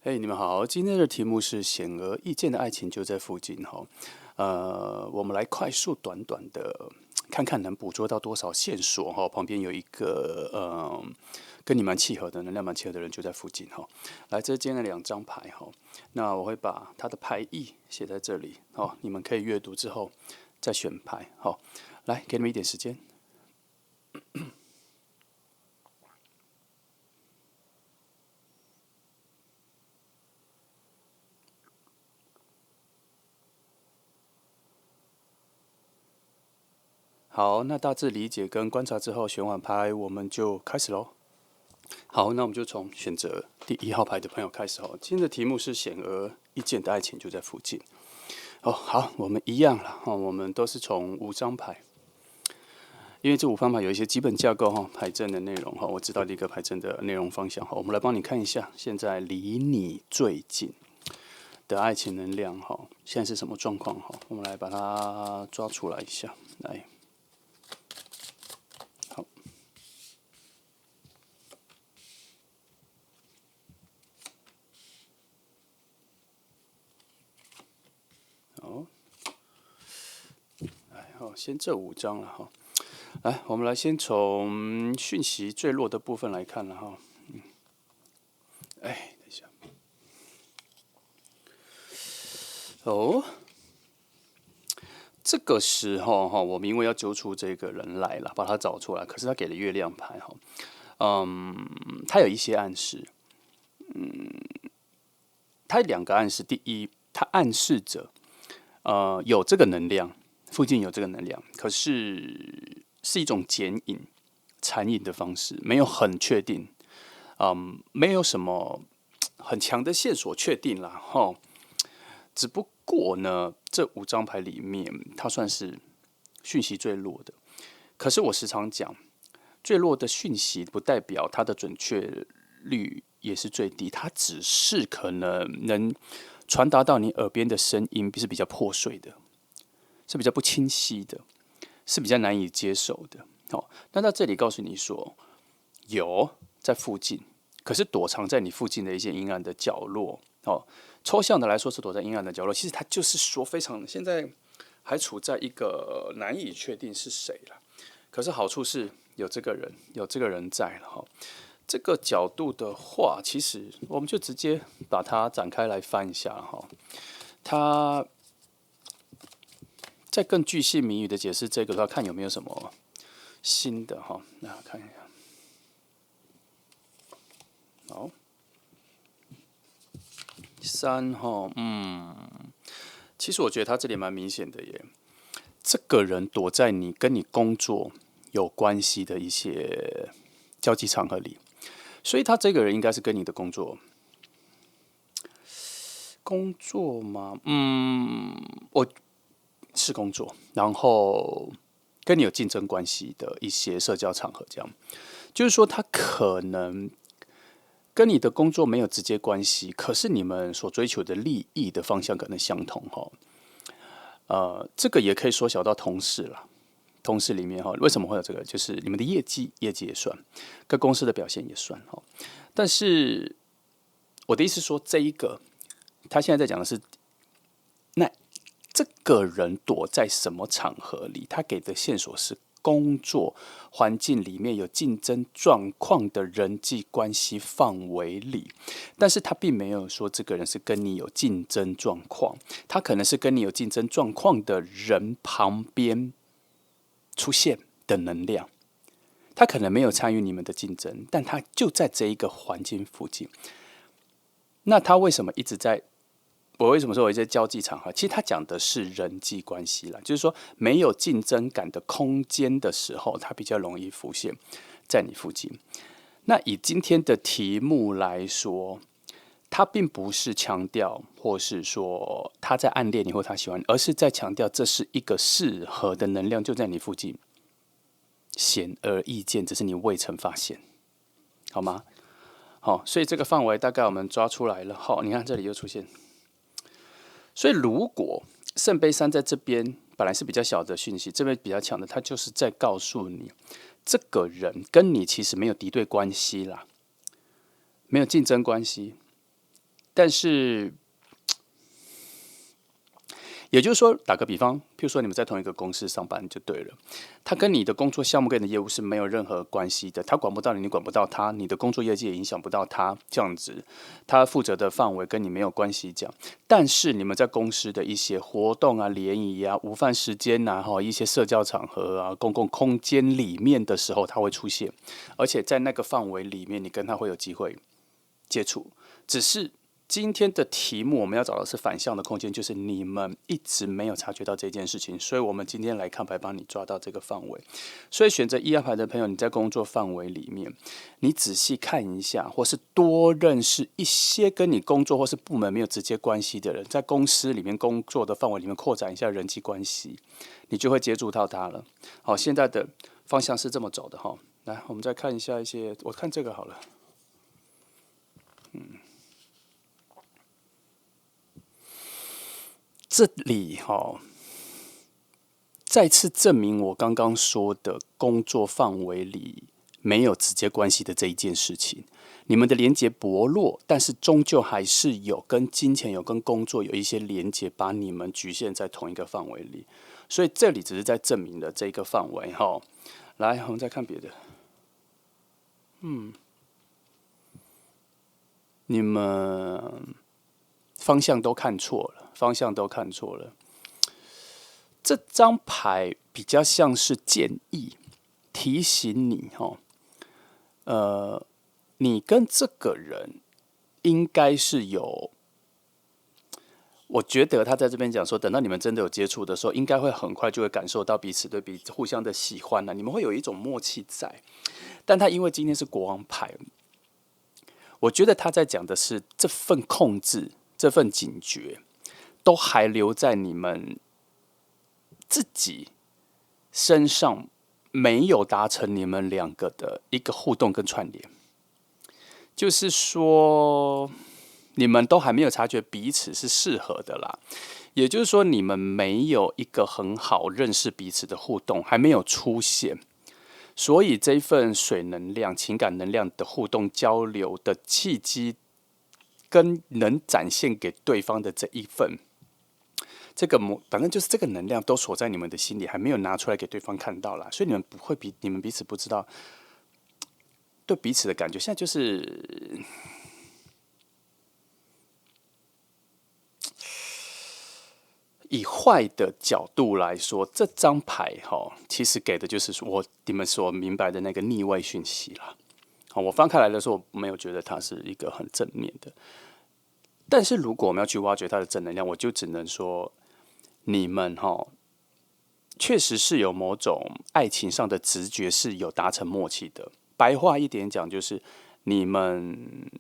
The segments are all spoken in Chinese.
你们好，今天的题目是显而易见的爱情就在附近哈。我们来快速短短的看看能捕捉到多少线索哈。旁边有一个跟你蛮契合的能量蛮契合的人就在附近哈。来，这是今天的两张牌哈。那我会把它的牌意写在这里哈，你们可以阅读之后再选牌哈。来，给你们一点时间。好，那大致理解跟观察之后，选完牌我们就开始喽。好，那我们就从选择第1号牌的朋友开始哦。今天的题目是显而易见的爱情就在附近。哦，好，我们一样了哦，我们都是从5张牌，因为这5张牌有一些基本架构哈，牌阵的内容哈，我知道的一个牌阵的内容方向哈，我们来帮你看一下，现在离你最近的爱情能量哈，现在是什么状况哈？我们来把它抓出来一下，来。好，先这5张了哈。来，我们来先从讯息最弱的部分来看了哈。等一下。哦，这个时候哈，我们因为要揪出这个人来了，把他找出来，可是他给了月亮牌哈。他有一些暗示。他有2个暗示。第一，他暗示着有这个能量，附近有这个能量，可是是一种剪影、残影的方式，没有很确定，没有什么很强的线索确定啦，哈。只不过呢，这5张牌里面，它算是讯息最弱的。可是我时常讲，最弱的讯息不代表它的准确率也是最低，它只是可能传达到你耳边的声音是比较破碎的，是比较不清晰的，是比较难以接受的。那到这里告诉你说，有在附近，可是躲藏在你附近的一些阴暗的角落。抽象的来说是躲在阴暗的角落，其实它就是说非常现在还处在一个难以确定是谁了。可是好处是有这个人，有这个人在了哈。这个角度的话，其实我们就直接把它展开来翻一下哈。它再更巨细靡遗的解释这个的话，看有没有什么新的哈。那看一下，好，3哈，其实我觉得他这里蛮明显的耶。这个人躲在跟你工作有关系的一些交际场合里，所以他这个人应该是跟你的工作吗？我是工作，然后跟你有竞争关系的一些社交场合，这样就是说他可能跟你的工作没有直接关系，可是你们所追求的利益的方向可能相同哈。这个也可以缩小到同事了。同事里面哈，为什么会有这个？就是你们的业绩也算，跟公司的表现也算哈。但是我的意思说，这一个他现在在讲的是，那这个人躲在什么场合里？他给的线索是工作环境里面有竞争状况的人际关系范围里，但是他并没有说这个人是跟你有竞争状况，他可能是跟你有竞争状况的人旁边出现的能量。他可能没有参与你们的竞争，但他就在这一个环境附近。那他为什么一直在？我为什么说有一些交际场合？其实他讲的是人际关系啦，就是说没有竞争感的空间的时候，他比较容易浮现在你附近。那以今天的题目来说，他并不是强调，或是说他在暗恋你或他喜欢你，而是在强调这是一个适合的能量就在你附近，显而易见，只是你未曾发现，好吗？好，所以这个范围大概我们抓出来了。好，你看这里又出现。所以如果圣杯3在这边本来是比较小的讯息，这边比较强的，它就是在告诉你，这个人跟你其实没有敌对关系啦，没有竞争关系，但是也就是说，打个比方，譬如说你们在同一个公司上班就对了，他跟你的工作项目跟你的业务是没有任何关系的，他管不到你，你管不到他，你的工作业绩也影响不到他，这样子，他负责的范围跟你没有关系。这样，但是你们在公司的一些活动啊、联谊啊、午饭时间呐、一些社交场合啊、公共空间里面的时候，他会出现，而且在那个范围里面，你跟他会有机会接触，只是。今天的题目我们要找的是反向的空间，就是你们一直没有察觉到这件事情，所以我们今天来看牌帮你抓到这个范围。所以选择1、2牌的朋友，你在工作范围里面，你仔细看一下，或是多认识一些跟你工作或是部门没有直接关系的人，在公司里面工作的范围里面扩展一下人际关系，你就会接触到他了。好，现在的方向是这么走的哈。来，我们再看一下一些，我看这个好了。这里再次证明我刚刚说的工作范围里没有直接关系的这一件事情。你们的连结薄弱，但是终究还是有跟金钱有跟工作有一些连结，把你们局限在同一个范围里。所以这里只是在证明了这个范围哈。来，我们再看别的。你们方向都看错了，方向都看错了。这张牌比较像是建议，提醒你你跟这个人应该是有，我觉得他在这边讲说，等到你们真的有接触的时候，应该会很快就会感受到彼此对彼此互相的喜欢了，你们会有一种默契在。但他因为今天是国王牌，我觉得他在讲的是这份控制、这份警觉，都还留在你们自己身上，没有达成你们两个的一个互动跟串联。就是说，你们都还没有察觉彼此是适合的啦。也就是说，你们没有一个很好认识彼此的互动，还没有出现。所以这一份水能量、情感能量的互动交流的契机，跟能展现给对方的这一份，反正就是这个能量都锁在你们的心里，还没有拿出来给对方看到啦。所以你们不会你们彼此不知道对彼此的感觉。现在就是以坏的角度来说，这张牌其实给的就是你们所明白的那个逆位讯息啦。我翻开来的时候，我没有觉得它是一个很正面的。但是如果我们要去挖掘它的正能量，我就只能说，你们确实是有某种爱情上的直觉是有达成默契的。白话一点讲，就是你们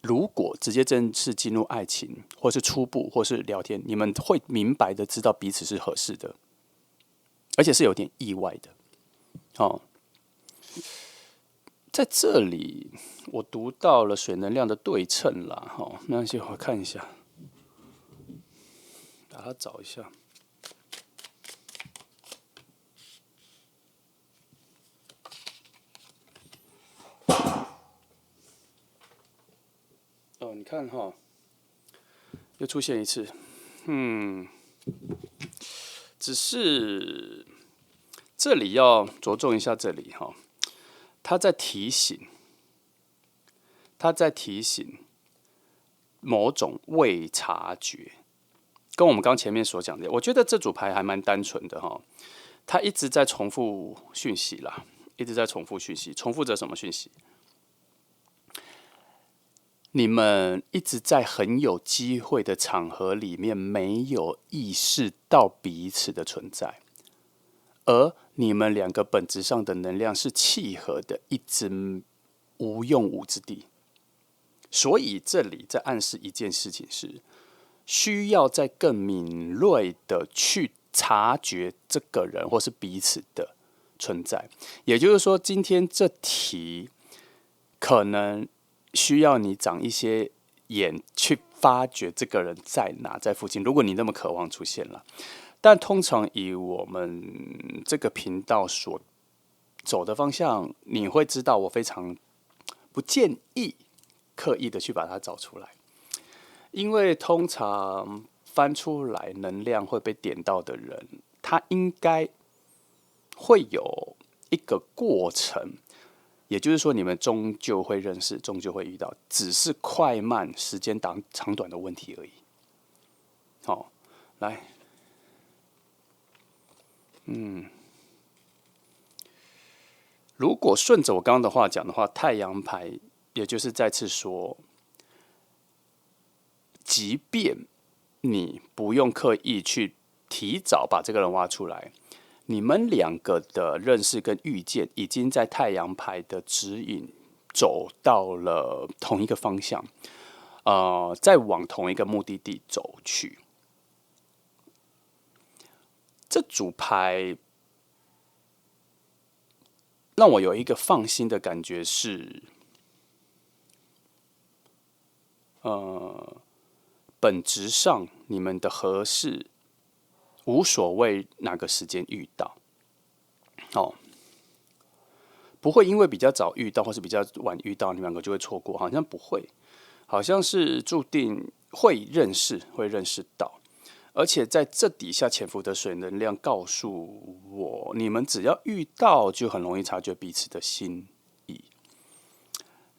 如果直接正式进入爱情，或是初步，或是聊天，你们会明白的知道彼此是合适的，而且是有点意外的。在这里我读到了水能量的对称啦，那先我看一下，把它找一下。你看又出现一次，只是这里要着重一下，这里他在提醒某种未察觉，跟我们刚前面所讲的，我觉得这组牌还蛮单纯的他一直在重复讯息啦，一直在重复讯息，重复着什么讯息？你们一直在很有机会的场合里面没有意识到彼此的存在，而你们两个本质上的能量是契合的，一直无用武之地。所以这里在暗示一件事情是，需要再更敏锐的去察觉这个人或是彼此的存在。也就是说，今天这题可能需要你长一些眼去发掘这个人在哪，在附近。如果你那么渴望出现了，但通常以我们这个频道所走的方向，你会知道我非常不建议刻意的去把它找出来。因为通常翻出来能量会被点到的人，他应该会有一个过程，也就是说，你们终究会认识，终究会遇到，只是快慢、时间长短的问题而已。好，来，如果顺着我刚刚的话讲的话，太阳牌也就是再次说，即便你不用刻意去提早把这个人挖出来，你们两个的认识跟遇见，已经在太阳牌的指引走到了同一个方向，再往同一个目的地走去。这组牌让我有一个放心的感觉是，本质上你们的合适无所谓哪个时间遇到，哦，不会因为比较早遇到或是比较晚遇到，你们两个就会错过，好像不会，好像是注定会认识，会认识到。而且在这底下潜伏的水能量告诉我，你们只要遇到，就很容易察觉彼此的心意。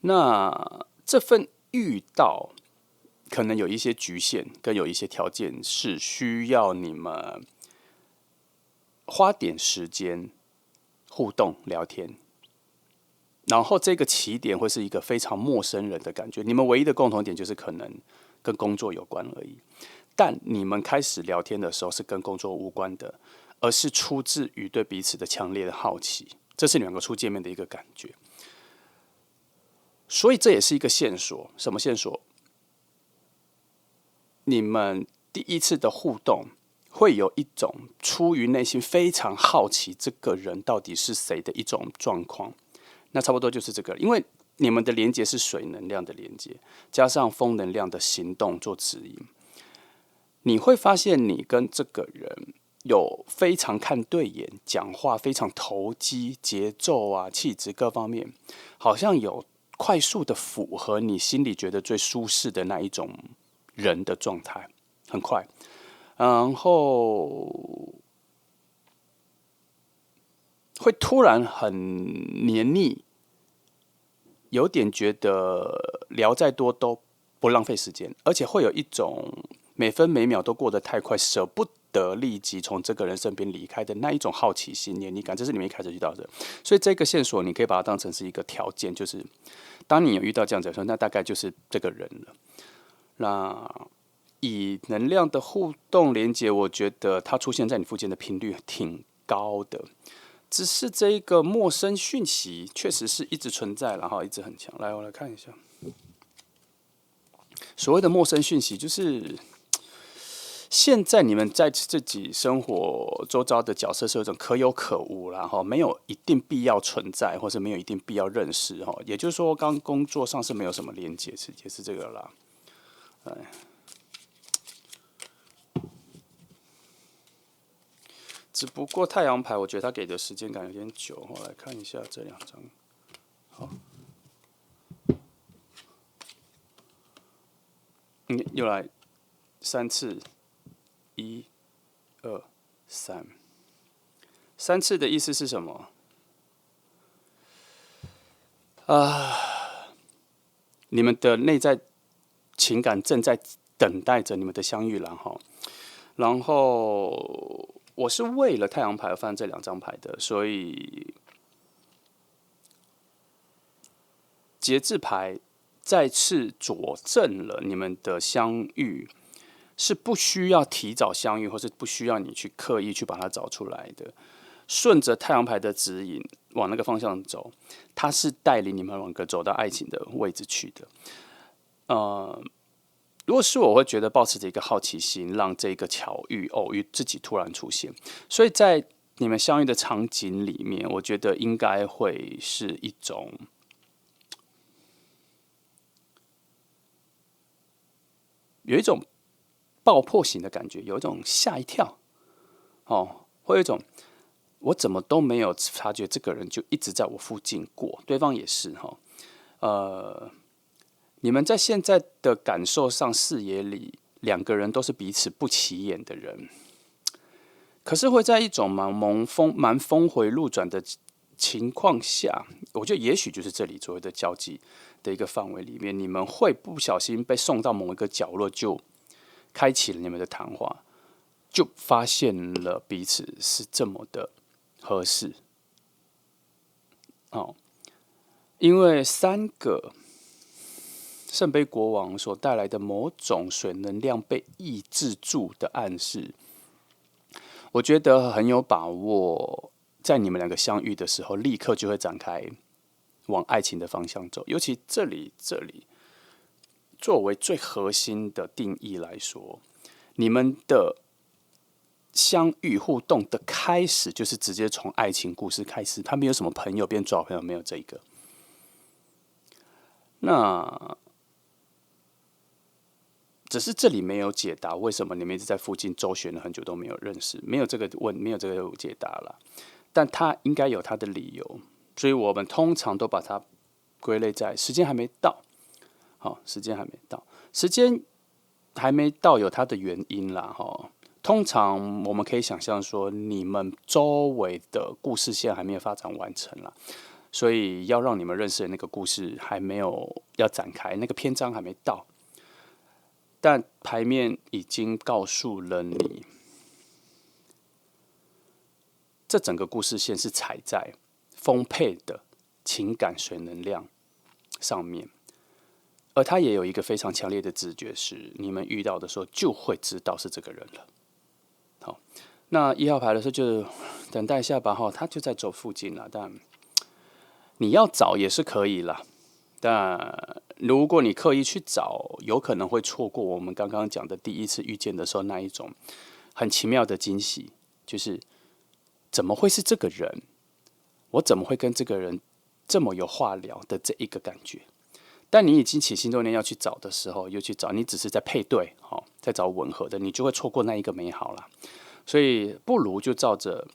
那这份遇到，可能有一些局限，跟有一些条件是需要你们花点时间互动聊天。然后这个起点会是一个非常陌生人的感觉，你们唯一的共同点就是可能跟工作有关而已。但你们开始聊天的时候是跟工作无关的，而是出自于对彼此的强烈的好奇，这是你们两个初见面的一个感觉。所以这也是一个线索，什么线索？你们第一次的互动会有一种出于内心非常好奇这个人到底是谁的一种状况。那差不多就是这个，因为你们的连接是水能量的连接，加上风能量的行动做指引。你会发现，你跟这个人有非常看对眼，讲话非常投机，节奏啊、气质各方面，好像有快速的符合你心里觉得最舒适的那一种人的状态，很快，然后会突然很黏腻，有点觉得聊再多都不浪费时间，而且会有一种每分每秒都过得太快，舍不得立即从这个人身边离开的那一种好奇心、黏腻感，这是你们一开始遇到的。所以这个线索你可以把它当成是一个条件，就是当你有遇到这样子的时候，那大概就是这个人了。那以能量的互动连接，我觉得它出现在你附近的频率挺高的。只是这一个陌生讯息确实是一直存在，然后一直很强。来，我来看一下，所谓的陌生讯息，就是现在你们在自己生活周遭的角色是有一种可有可无，然后没有一定必要存在，或是没有一定必要认识哈。也就是说，刚工作上是没有什么连接，也是这个啦。只不过太阳牌，我觉得他给的时间感有点久。我来看一下这两张。好，又来3次，1、2、3。3次的意思是什么？你们的内在情感正在等待着你们的相遇，然后我是为了太阳牌而翻这2张牌的，所以节制牌再次佐证了你们的相遇是不需要提早相遇，或是不需要你去刻意去把它找出来的。顺着太阳牌的指引往那个方向走，它是带领你们两个走到爱情的位置去的。如果是我会觉得抱持着一个好奇心，让这个巧遇偶遇自己突然出现，所以在你们相遇的场景里面，我觉得应该会是一种有一种爆破型的感觉，有一种吓一跳，会有一种我怎么都没有察觉这个人就一直在我附近过，对方也是你们在现在的感受上、视野里，两个人都是彼此不起眼的人，可是会在一种蛮峰回路转的情况下，我觉得也许就是这里所谓的交际的一个范围里面，你们会不小心被送到某一个角落，就开启了你们的谈话，就发现了彼此是这么的合适。哦，因为三个圣杯国王所带来的某种水能量被抑制住的暗示，我觉得很有把握，在你们两个相遇的时候，立刻就会展开往爱情的方向走。尤其这里作为最核心的定义来说，你们的相遇互动的开始，就是直接从爱情故事开始。他没有什么朋友变做好朋友，没有这个。那只是这里没有解答为什么你们一直在附近周旋了很久都没有认识，没有这个解答了。但他应该有他的理由，所以我们通常都把它归类在时间还没到。好，时间还没到，时间还没到有它的原因啦。哈，通常我们可以想象说，你们周围的故事线还没有发展完成啦，所以要让你们认识的那个故事还没有要展开，那个篇章还没到。但牌面已经告诉了你，这整个故事线是踩在丰沛的情感水能量上面，而他也有一个非常强烈的直觉，是你们遇到的时候就会知道是这个人了。好，那1号牌的时候就等待一下吧，哈，他就在走附近了，但你要找也是可以啦。但如果你刻意去找，有可能会错过我们刚刚讲的第一次遇见的时候那一种很奇妙的惊喜，就是怎么会是这个人？我怎么会跟这个人这么有话聊的这一个感觉？但你已经起心动念要去找的时候，又去找，你只是在配对，在找吻合的，你就会错过那一个美好啦。所以不如就照着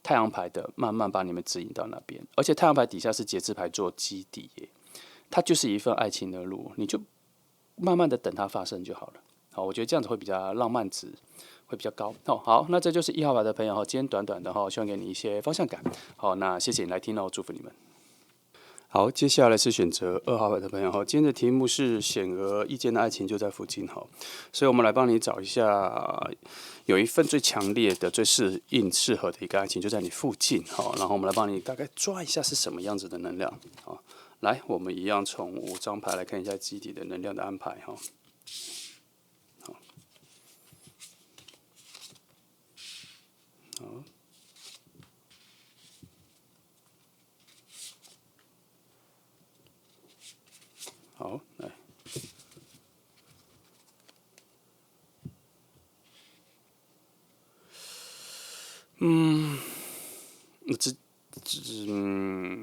太阳牌的，慢慢把你们指引到那边。而且太阳牌底下是节制牌做基底耶，它就是一份爱情的路，你就慢慢的等它发生就好了。好，我觉得这样子会比较浪漫值会比较高。好，那这就是1号牌的朋友，今天短短的希望给你一些方向感。好，那谢谢你来听，祝福你们。好，接下来是选择2号牌的朋友，今天的题目是显而易见的爱情就在附近，所以我们来帮你找一下，有一份最强烈的、最适合的一个爱情就在你附近，然后我们来帮你大概抓一下是什么样子的能量，来，我们一样从5张牌来看一下基底的能量的安排，好。好，来，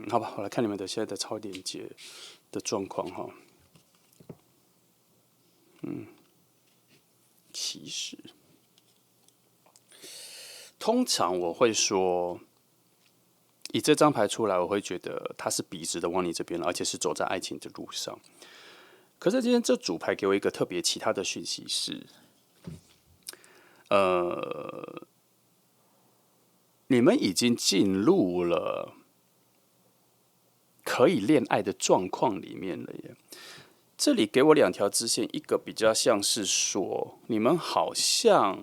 好吧，我来看你们的现在的超连接的状况哈。其实，通常我会说，以这张牌出来，我会觉得他是笔直的往你这边，而且是走在爱情的路上。可是今天这组牌给我一个特别其他的讯息是，你们已经进入了可以恋爱的状况里面了耶。这里给我2条支线，一个比较像是说，你们好像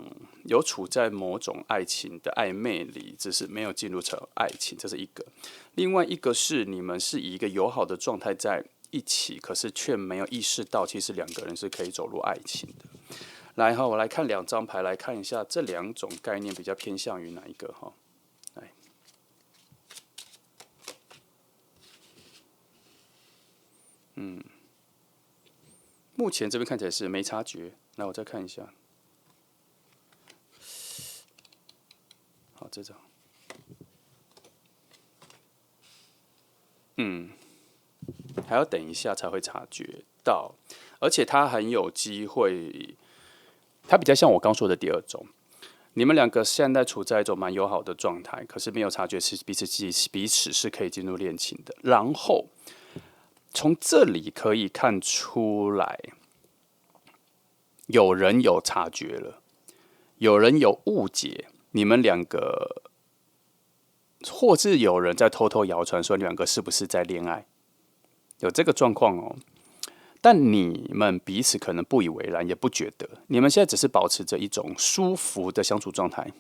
有处在某种爱情的暧昧里，只是没有进入成爱情，这是一个。另外一个是你们是以一个友好的状态在一起，可是却没有意识到，其实2个人是可以走入爱情的。来我来看2张牌，来看一下这2种概念比较偏向于哪一个哈。来，目前这边看起来是没察觉。来，我再看一下。好，这张，还要等一下才会察觉到，而且他很有机会，他比较像我刚说的第2种。你们2个现在处在一种蛮友好的状态，可是没有察觉是彼此是可以进入恋情的。然后从这里可以看出来，有人有察觉了，有人有误解你们两个，或是有人在偷偷谣传说你们两个是不是在恋爱，有这个状况哦。但你们彼此可能不以为然，也不觉得，你们现在只是保持着一种舒服的相处状态，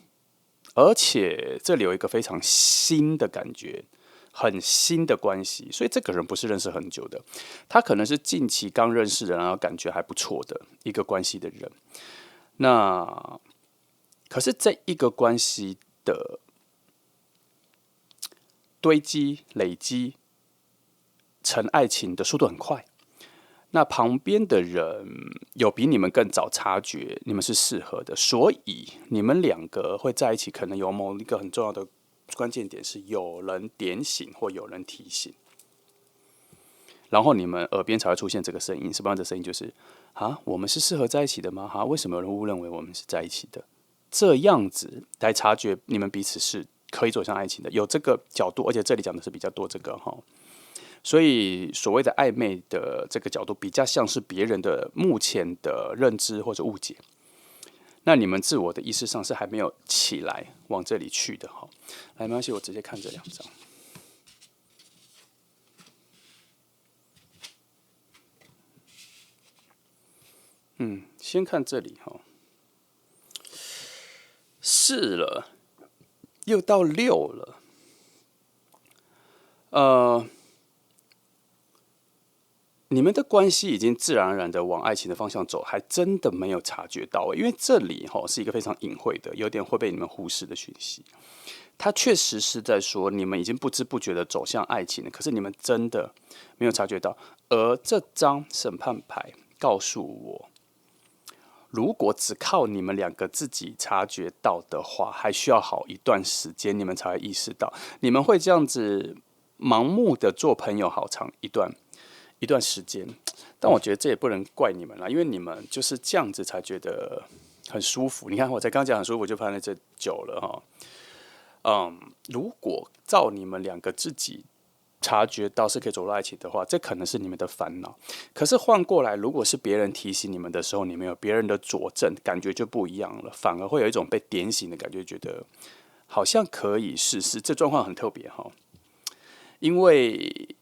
而且这里有一个非常新的感觉，很新的关系，所以这个人不是认识很久的，他可能是近期刚认识的，然后感觉还不错的一个关系的人。那可是这一个关系的堆积、累积成爱情的速度很快。那旁边的人有比你们更早察觉你们是适合的，所以你们两个会在一起，可能有某一个很重要的关键点是有人点醒或有人提醒，然后你们耳边才会出现这个声音。什么样的声音？就是啊，我们是适合在一起的吗？为什么有人误认为我们是在一起的？这样子来察觉你们彼此是可以走向爱情的，有这个角度，而且这里讲的是比较多这个哈。所以所谓的暧昧的这个角度，比较像是别人的目前的认知或者误解。那你们自我的意识上是还没有起来往这里去的哈。来，没关系，我直接看这2张。先看这里哈，4了，又到6了。你们的关系已经自然而然的往爱情的方向走，还真的没有察觉到，因为这里是一个非常隐晦的，有点会被你们忽视的讯息。它确实是在说你们已经不知不觉的走向爱情了，可是你们真的没有察觉到。而这张审判牌告诉我，如果只靠你们两个自己察觉到的话，还需要好一段时间，你们才会意识到，你们会这样子盲目的做朋友好长一段时间。但我觉得这也不能怪你们啦，因为你们就是这样子才觉得很舒服。你看我才刚讲很舒服，我就发现这久了哈。如果照你们两个自己察觉到是可以走入爱情的话，这可能是你们的烦恼。可是换过来，如果是别人提醒你们的时候，你们有别人的佐证，感觉就不一样了，反而会有一种被点醒的感觉，觉得好像可以试试。这状况很特别哈，因为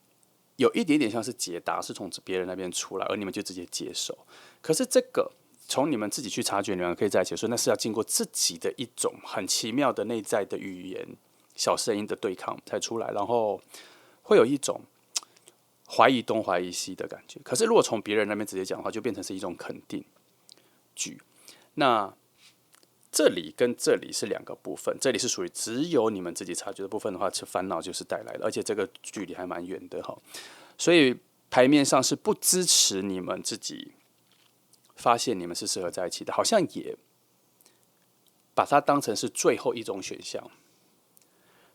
有一点点像是解答是从别人那边出来，而你们就直接接受。可是这个从你们自己去察觉，你们可以在一起，所以那是要经过自己的一种很奇妙的内在的语言、小声音的对抗才出来，然后会有一种怀疑东怀疑西的感觉。可是如果从别人那边直接讲的话，就变成是一种肯定句。那这里跟这里是2个部分，这里是属于只有你们自己察觉的部分的话，烦恼就是带来的，而且这个距离还蛮远的哈。所以牌面上是不支持你们自己发现你们是适合在一起的，好像也把它当成是最后一种选项。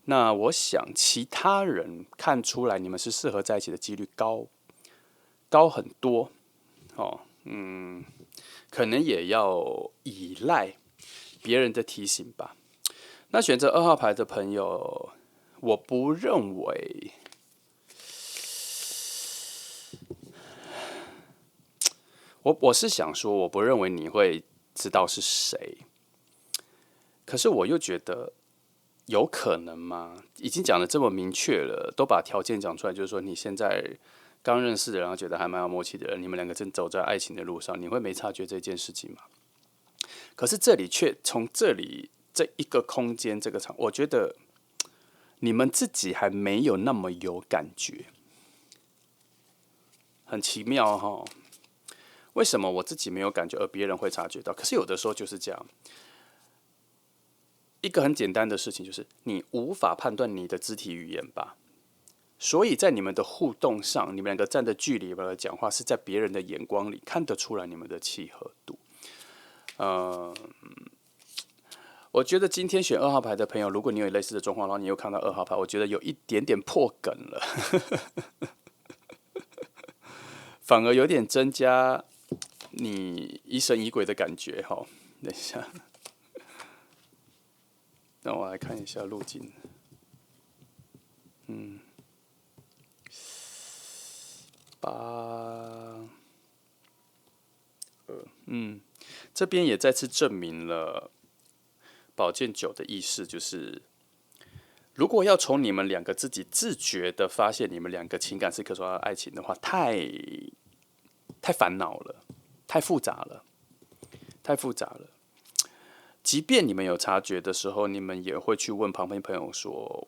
那我想其他人看出来你们是适合在一起的几率高很多哦，可能也要依赖别人的提醒吧。那选择2号牌的朋友，我不认为，我是想说，我不认为你会知道是谁。可是我又觉得有可能吗？已经讲的这么明确了，都把条件讲出来，就是说你现在刚认识的人，然后觉得还蛮有默契的人，你们2个正走在爱情的路上，你会没察觉这件事情吗？可是这里却从这里这一个空间这个场，我觉得你们自己还没有那么有感觉，很奇妙哈。为什么我自己没有感觉，而别人会察觉到？可是有的时候就是这样。一个很简单的事情就是，你无法判断你的肢体语言吧，所以在你们的互动上，你们2个站的距离来讲话，是在别人的眼光里看得出来你们的契合度。我觉得今天选2号牌的朋友，如果你有类似的状况，然后你又看到2号牌，我觉得有一点点破梗了，反而有点增加你疑神疑鬼的感觉哈。等一下，让我来看一下路径。8、这边也再次证明了宝剑9的意思，就是如果要从你们两个自己自觉的发现你们两个情感是可说的爱情的话，太烦恼了，太复杂了，太复杂了。即便你们有察觉的时候，你们也会去问旁边朋友说：“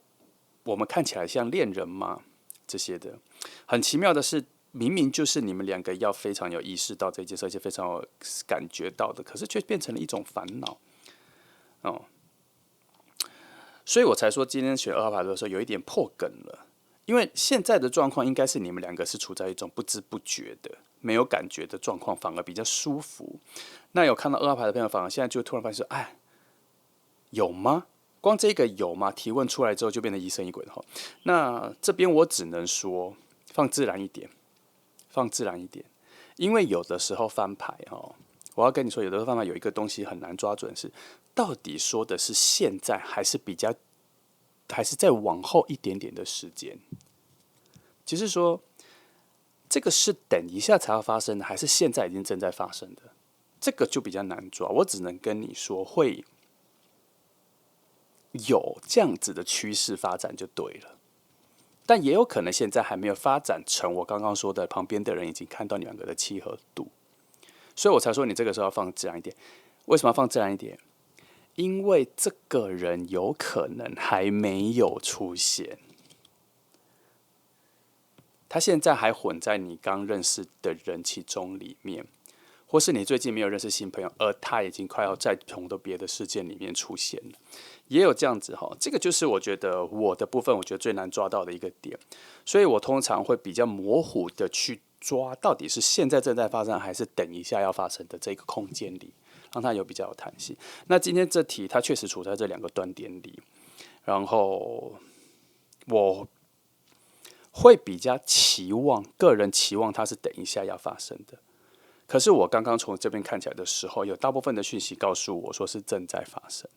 我们看起来像恋人吗？”这些的。很奇妙的是，明明就是你们两个要非常有意识到这件事，而且非常有感觉到的，可是却变成了一种烦恼。哦，所以我才说今天学2号牌的时候有一点破梗了，因为现在的状况应该是你们两个是处在一种不知不觉的、没有感觉的状况，反而比较舒服。那有看到2号牌的朋友，反而现在就突然发现说：“哎，有吗？”光这个有吗？提问出来之后就变得疑神疑鬼了。那这边我只能说放自然一点，放自然一点，因为有的时候翻牌我要跟你说，有的时候翻牌有一个东西很难抓准，是到底说的是现在还是还是再往后一点点的时间。就是说，这个是等一下才要发生的，还是现在已经正在发生的？这个就比较难抓。我只能跟你说，会有这样子的趋势发展就对了。但也有可能现在还没有发展成我刚刚说的，旁边的人已经看到你两个的契合度，所以我才说你这个时候要放自然一点。为什么要放自然一点？因为这个人有可能还没有出现，他现在还混在你刚认识的人其中里面，或是你最近没有认识新朋友，而他已经快要在同的别的事件里面出现了，也有这样子哈。这个就是我觉得我的部分，我觉得最难抓到的一个点，所以我通常会比较模糊的去抓，到底是现在正在发生，还是等一下要发生的这个空间里，让它有比较有弹性。那今天这题它确实处在这两个端点里，然后我会比较个人期望它是等一下要发生的。可是我刚刚从这边看起来的时候，有大部分的讯息告诉我说是正在发生，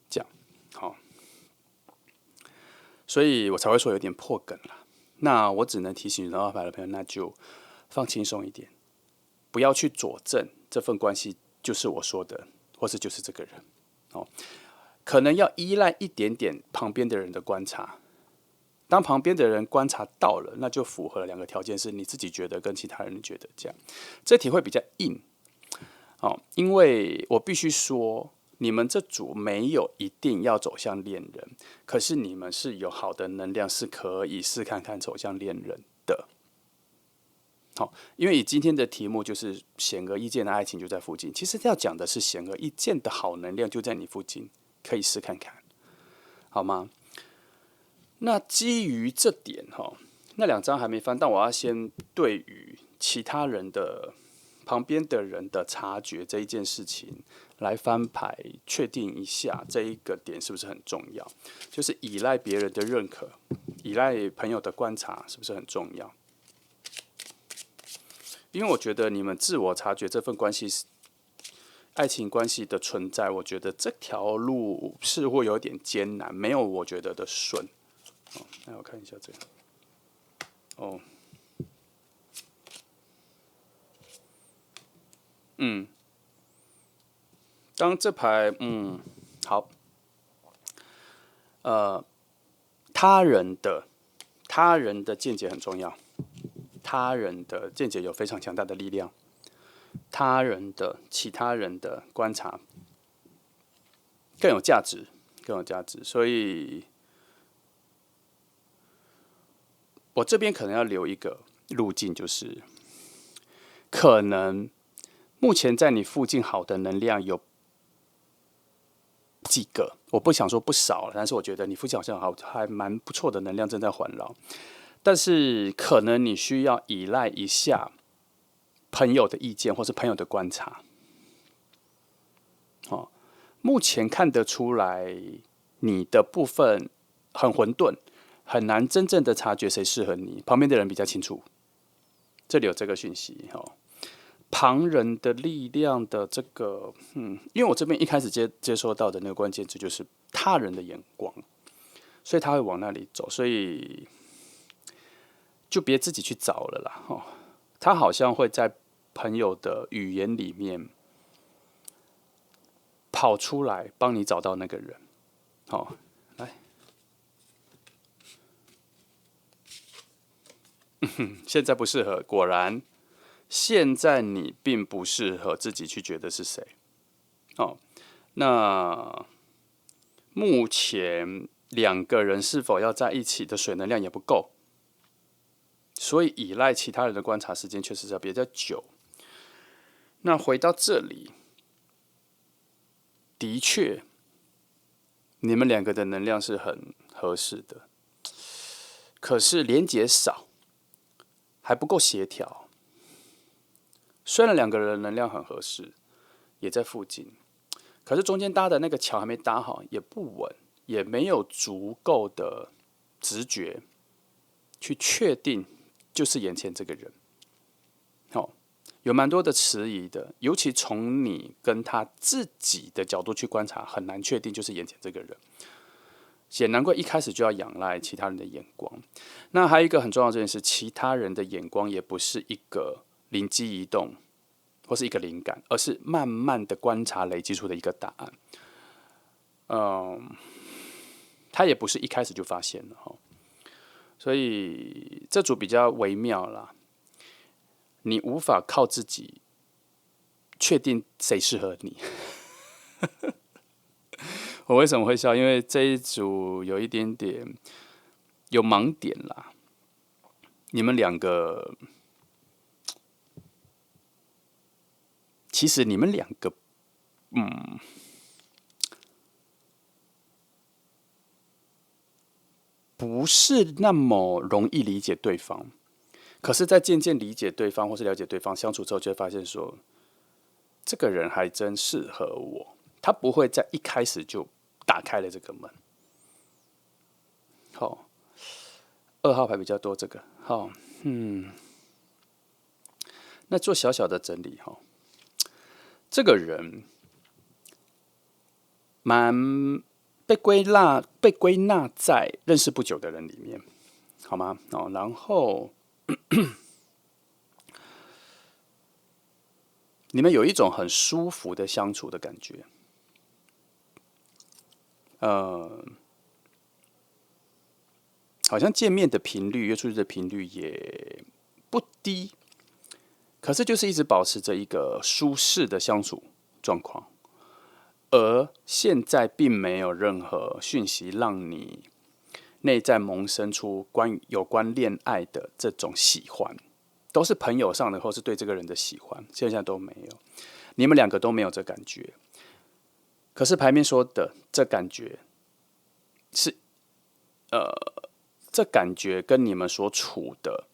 这样好，所以我才会说有点破梗了。那我只能提醒2号牌的朋友，那就放轻松一点，不要去佐证这份关系就是我说的，或是就是这个人哦，可能要依赖一点点旁边的人的观察。当旁边的人观察到了，那就符合了两个条件，是你自己觉得跟其他人觉得这样。这题会比较硬因为我必须说，你们这组没有一定要走向恋人，可是你们是有好的能量，是可以试看看走向恋人的。因为以今天的题目就是显而易见的爱情就在附近，其实要讲的是显而易见的好能量就在你附近，可以试看看，好吗？那基于这点那2张还没翻，但我要先对于其他人的旁边的人的察觉这一件事情来翻牌，确定一下这一个点是不是很重要，就是依赖别人的认可，依赖朋友的观察是不是很重要？因为我觉得你们自我察觉这份关系爱情关系的存在，我觉得这条路是会有点艰难，没有我觉得的顺。那我看一下这个。当这牌好，他人的见解很重要，他人的见解有非常强大的力量，其他人的观察更有价值，所以我这边可能要留一个路径，就是可能目前在你附近好的能量有几个，我不想说不少了，但是我觉得你附近好像还蛮不错的能量正在环绕，但是可能你需要依赖一下朋友的意见或是朋友的观察。目前看得出来你的部分很混沌，很难真正的察觉谁适合你，旁边的人比较清楚。这里有这个讯息旁人的力量的这个，因为我这边一开始接收到的那个关键字就是他人的眼光，所以他会往那里走，所以就别自己去找了啦他好像会在朋友的语言里面跑出来，帮你找到那个人。好，来，现在不适合，果然，现在你并不适合自己去觉得是谁。哦，那目前两个人是否要在一起的水能量也不够，所以依赖其他人的观察时间确实要比较久。那回到这里，的确，你们两个的能量是很合适的，可是连结少，还不够协调。虽然两个人能量很合适，也在附近，可是中间搭的那个桥还没搭好，也不稳，也没有足够的直觉去确定就是眼前这个人。好，有蛮多的迟疑的，尤其从你跟他自己的角度去观察，很难确定就是眼前这个人。也难怪一开始就要仰赖其他人的眼光。那还有一个很重要的这件事，其他人的眼光也不是一个灵机一动或是一个灵感，而是慢慢的观察累积出的一个答案。他也不是一开始就发现了哈，所以这组比较微妙啦。你无法靠自己确定谁适合你。我为什么会笑？因为这一组有一点点有盲点啦。你们两个，其实你们两个，不是那么容易理解对方。可是，在渐渐理解对方或是了解对方相处之后，就会发现说，这个人还真适合我。他不会在一开始就打开了这个门。好，2号牌比较多，这个好，那做小小的整理哈。这个人蛮被归纳在认识不久的人里面，好吗？哦，然后你们有一种很舒服的相处的感觉，好像见面的频率、约出去的频率也不低，可是就是一直保持着一个舒适的相处状况。而现在并没有任何讯息让你内在萌生出有关恋爱的这种喜欢，都是朋友上的或是对这个人的喜欢，现在都没有。你们两个都没有这感觉，可是牌面说的这感觉是这感觉跟你们所处的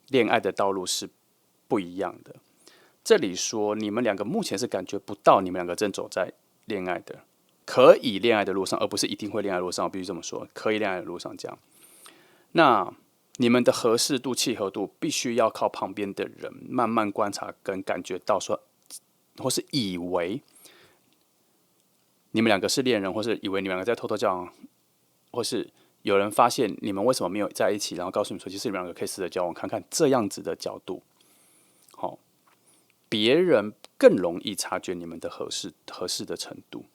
恋爱的道路是不一样的。这里说你们两个目前是感觉不到你们两个正走在恋爱的，可以恋爱的路上，而不是一定会恋爱的路上。我必须这么说，可以恋爱的路上这样。那你们的合适度、契合度，必须要靠旁边的人慢慢观察跟感觉到说，或是以为你们两个是恋人，或是以为你们两个在偷偷交往，或是有人发现你们为什么没有在一起，然后告诉你说，其实你们两个可以试着交往看看，这样子的角度，好，别人更容易察觉你们的合适的程度。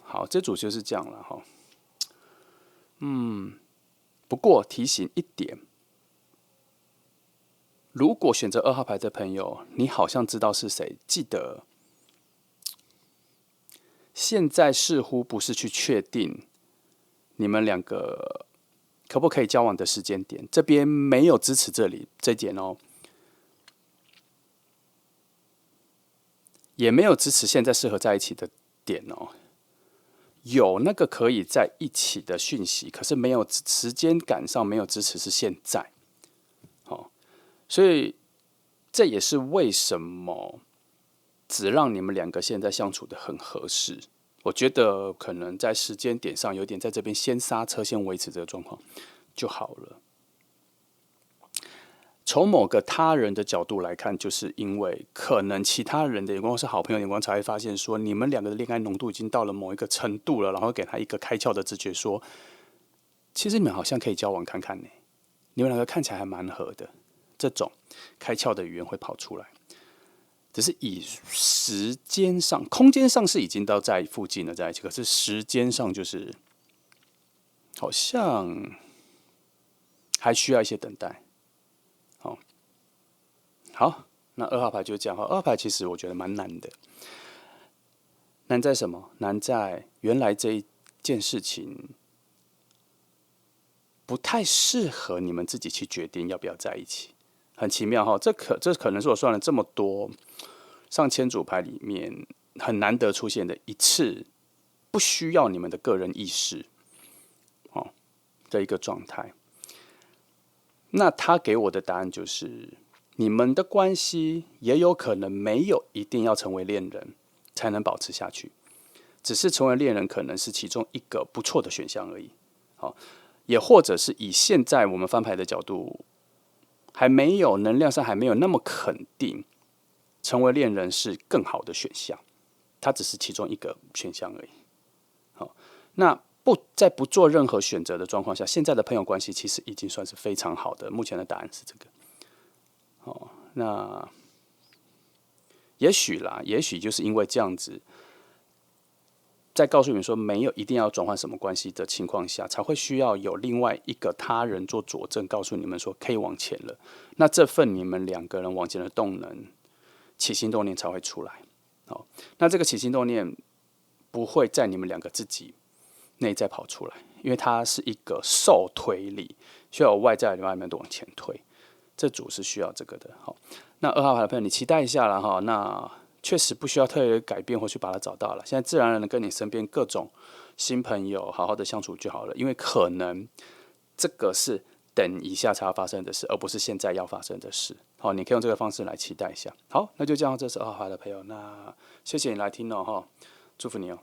好，这组就是这样了哈。不过提醒一点，如果选择2号牌的朋友，你好像知道是谁，记得现在似乎不是去确定你们两个可不可以交往的时间点，这边没有支持这一点哦，也没有支持现在适合在一起的点哦。有那个可以在一起的讯息，可是没有时间感上没有支持是现在。好，所以这也是为什么只让你们两个现在相处的很合适。我觉得可能在时间点上有点在这边先刹车，先维持这个状况就好了。从某个他人的角度来看，就是因为可能其他人的眼光或是好朋友的眼光，才会发现说你们两个的恋爱浓度已经到了某一个程度了，然后给他一个开窍的直觉说，其实你们好像可以交往看看呢。你们两个看起来还蛮合的，这种开窍的语言会跑出来。只是以时间上、空间上是已经到在附近了在一起，可是时间上就是好像还需要一些等待。好，那2号牌就这样。2号牌其实我觉得蛮难的，难在什么？难在原来这一件事情不太适合你们自己去决定要不要在一起。很奇妙哈，这可能是我算了这么多上千组牌里面很难得出现的一次，不需要你们的个人意识的一个状态。那他给我的答案就是，你们的关系也有可能没有一定要成为恋人才能保持下去，只是成为恋人可能是其中一个不错的选项而已。好，也或者是以现在我们翻牌的角度，还没有能量上还没有那么肯定，成为恋人是更好的选项，它只是其中一个选项而已。好，那在不做任何选择的状况下，现在的朋友关系其实已经算是非常好的。目前的答案是这个。那也许就是因为这样子，在告诉你们说没有一定要转换什么关系的情况下，才会需要有另外一个他人做佐证，告诉你们说可以往前了。那这份你们2个人往前的动能，起心动念才会出来。好，那这个起心动念不会在你们2个自己内在跑出来，因为它是一个受推力，需要有外在的另外一面往前推。这组是需要这个的。好，那2号牌的朋友，你期待一下了哈。那确实不需要特别改变或去把它找到了，现在自然而然跟你身边各种新朋友好好的相处就好了，因为可能这个是等一下才要发生的事，而不是现在要发生的事。好，你可以用这个方式来期待一下。好，那就这样，这是2号牌的朋友，那谢谢你来听哦哈，祝福你哦。